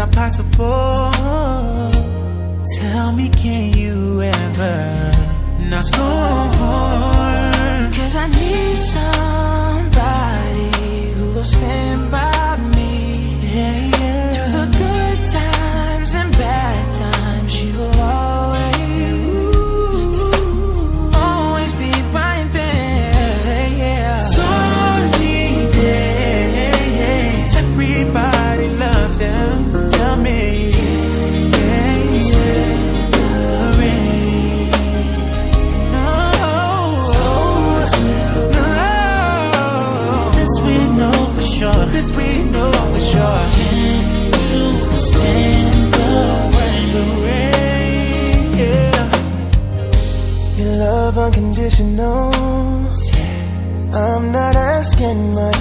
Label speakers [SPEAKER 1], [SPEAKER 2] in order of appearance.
[SPEAKER 1] not possible. Tell me, can you ever not scorn?
[SPEAKER 2] 'Cause I need somebody who will stand by me.
[SPEAKER 1] Yeah, yeah.
[SPEAKER 2] Through the good times and bad times, you will always be right there. Yeah.
[SPEAKER 1] Sunny days, everybody loves them. Tell me. This we know for sure.
[SPEAKER 2] Can you stand the
[SPEAKER 1] rain? Yeah.
[SPEAKER 3] Your love unconditional. I'm not asking much.